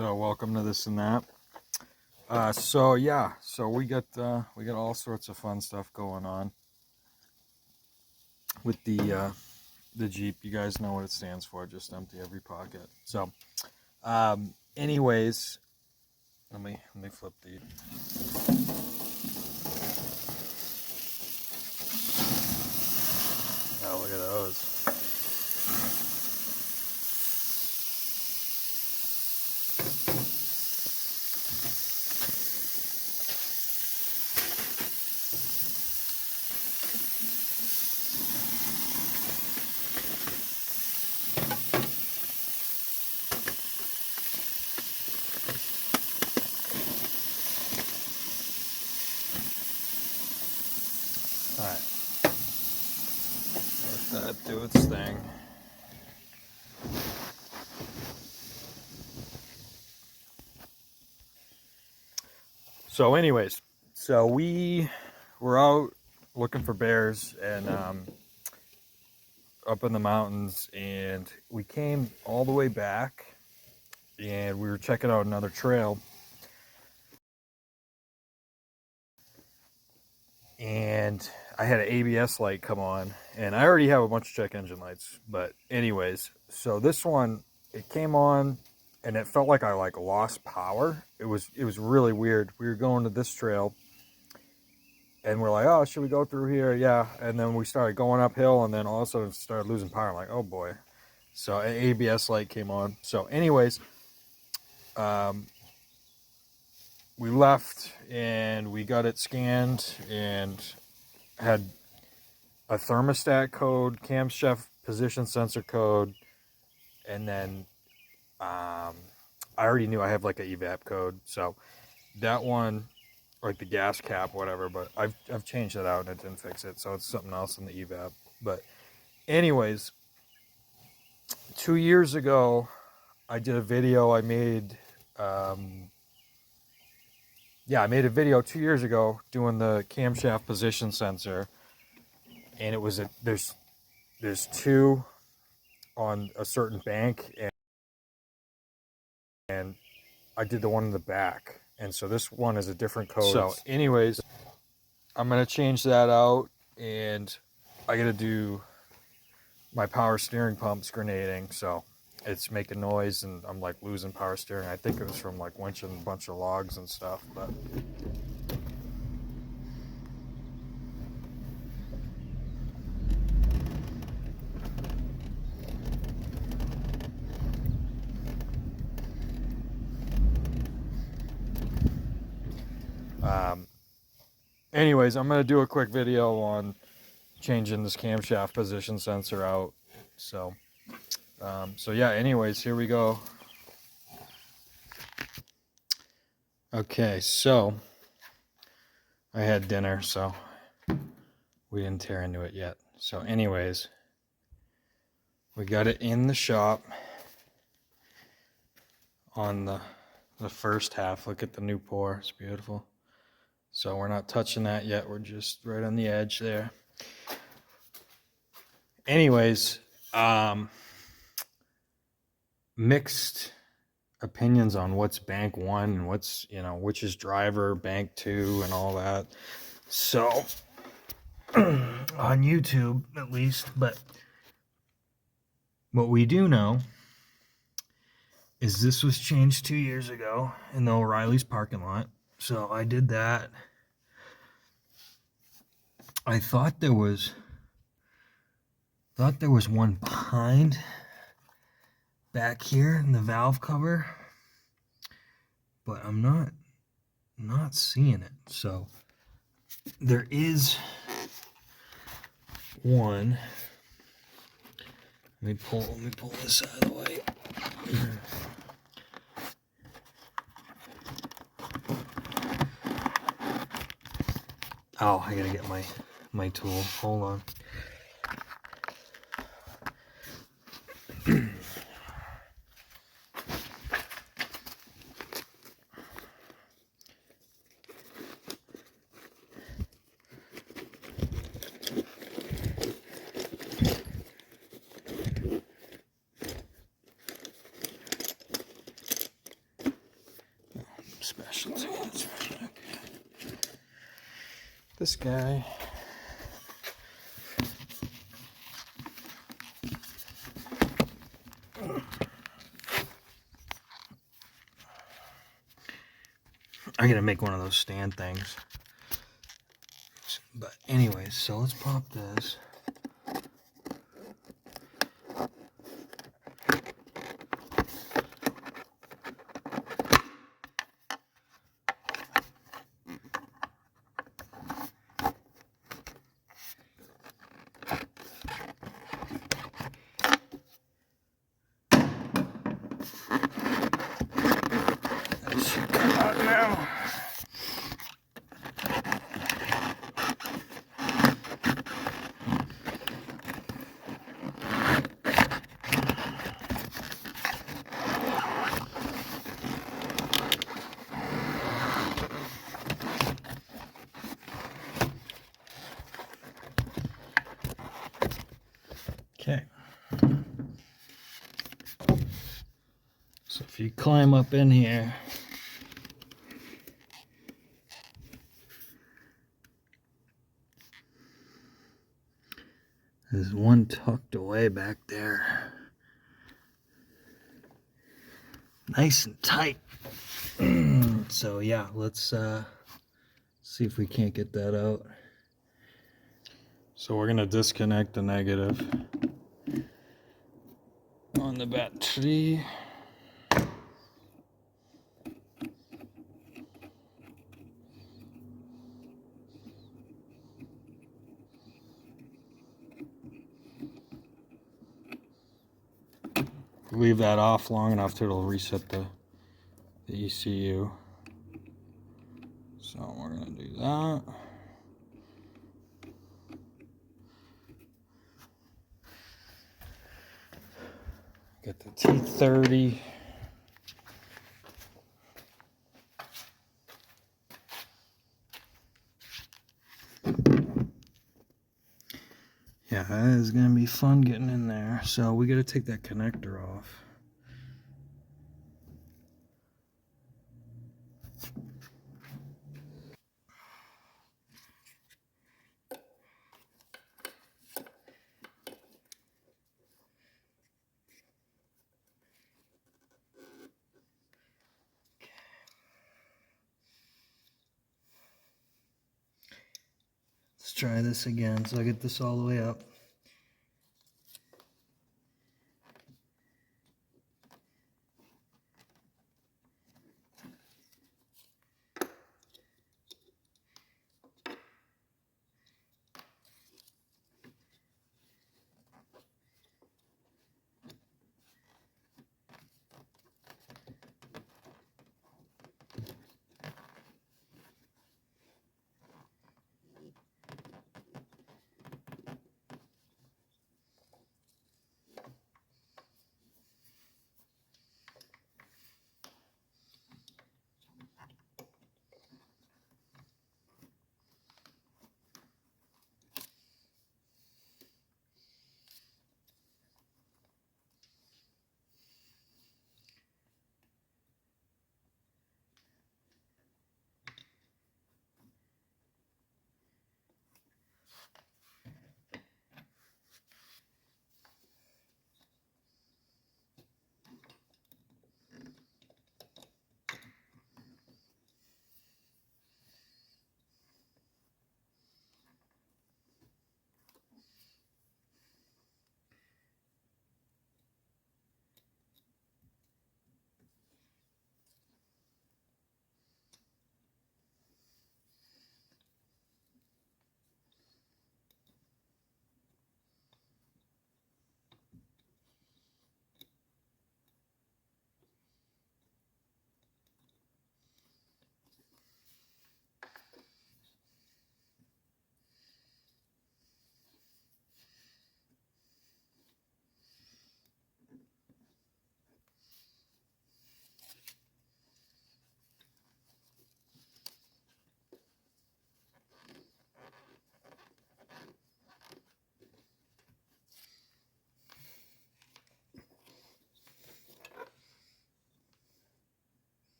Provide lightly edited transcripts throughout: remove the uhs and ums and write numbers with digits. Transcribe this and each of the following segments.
So welcome to this and that. So we got all sorts of fun stuff going on with the Jeep. You guys know what it stands for. Just empty every pocket. So, anyways, let me flip the. Oh, look at those. All right. Let that do its thing. So anyways, we were out looking for bears and up in the mountains, and we came all the way back and we were checking out another trail, and I had an ABS light come on, and I already have a bunch of check engine lights, but anyways, so this one, it came on and it felt like I lost power. It was really weird. We were going to this trail and we're like, oh, should we go through here? Yeah. And then we started going uphill, and then all of a sudden started losing power. I'm like, oh boy. So an ABS light came on. So anyways, we left and we got it scanned and had a thermostat code, camshaft position sensor code, and then I already knew I have like an evap code. So that one, like the gas cap, whatever, but I've changed that out and it didn't fix it. So it's something else in the evap. But anyways, 2 years ago, I did a video I made. I made a video 2 years ago doing the camshaft position sensor, and it was there's two on a certain bank, and I did the one in the back, and so this one is a different code. So anyways, I'm gonna change that out, and I gotta do my power steering pump's grenading, so it's making noise and I'm like losing power steering. I think it was from like winching a bunch of logs and stuff, but anyways, I'm gonna do a quick video on changing this camshaft position sensor out. So yeah, anyways, here we go. Okay, so I had dinner, so we didn't tear into it yet. So anyways, we got it in the shop on the first half. Look at the new pour, it's beautiful. So we're not touching that yet, we're just right on the edge there. Anyways, mixed opinions on what's bank one and what's, which is driver, bank two, and all that. So on YouTube at least, but what we do know is this was changed 2 years ago in the O'Reilly's parking lot. So I did that. I thought there was one behind back here in the valve cover, but I'm not seeing it. So there is one. Let me pull this out of the way. Oh, I gotta get my tool. Hold on. this guy. I'm gonna make one of those stand things. But anyways, so let's pop this. That should come out now. Okay. So if you climb up in here, there's one tucked away back there. Nice and tight. So yeah, let's see if we can't get that out. So we're gonna disconnect the negative on the battery. Leave that off long enough till it'll reset the ECU. So we're gonna do that. Get the T30. Yeah, that is gonna be fun getting in there. So we gotta take that connector off. Let's try this again. So I get this all the way up.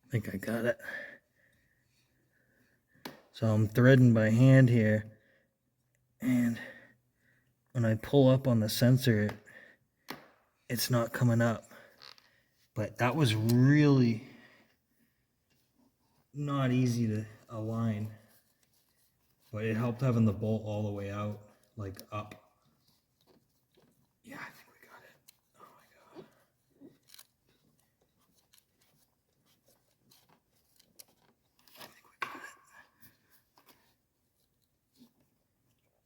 I think I got it. So I'm threading by hand here, and when I pull up on the sensor, it's not coming up. But that was really not easy to align, but it helped having the bolt all the way out, like up. Yeah, I think we got it. Oh my God. I think we got it.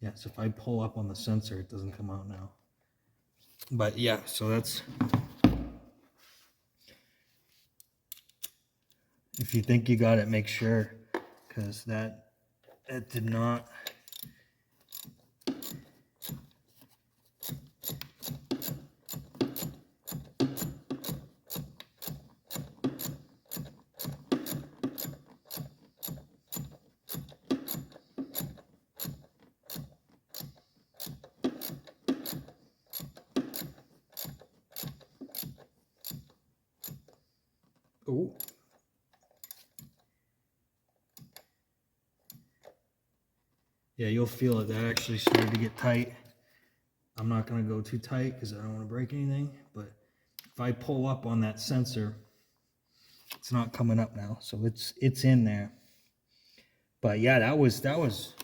Yeah, so if I pull up on the sensor, it doesn't come out now. But yeah, so that's, if you think you got it, make sure, because it did not. Oh. Yeah, you'll feel it. That actually started to get tight. I'm not going to go too tight because I don't want to break anything. But if I pull up on that sensor, it's not coming up now. So it's in there. But yeah, that was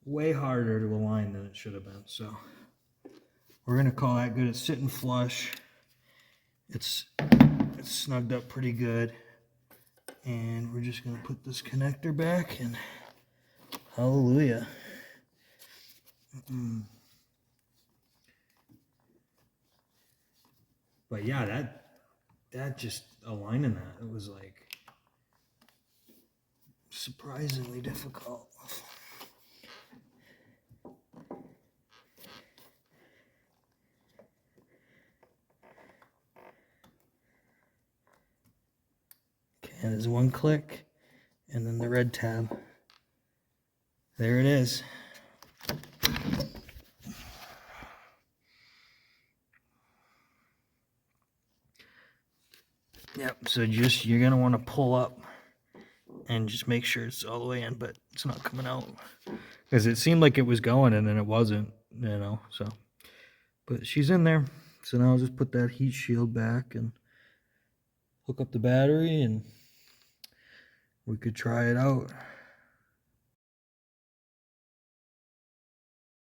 way harder to align than it should have been. So we're going to call that good. It's sitting flush. It's snugged up pretty good. And we're just going to put this connector back, and hallelujah. But yeah, that just aligning that, it was like surprisingly difficult. Okay, there's one click, and then the red tab. There it is. Yep, so just, you're gonna want to pull up and just make sure it's all the way in, but it's not coming out. Because it seemed like it was going, and then it wasn't, so. But she's in there. So now I'll just put that heat shield back and hook up the battery, and we could try it out.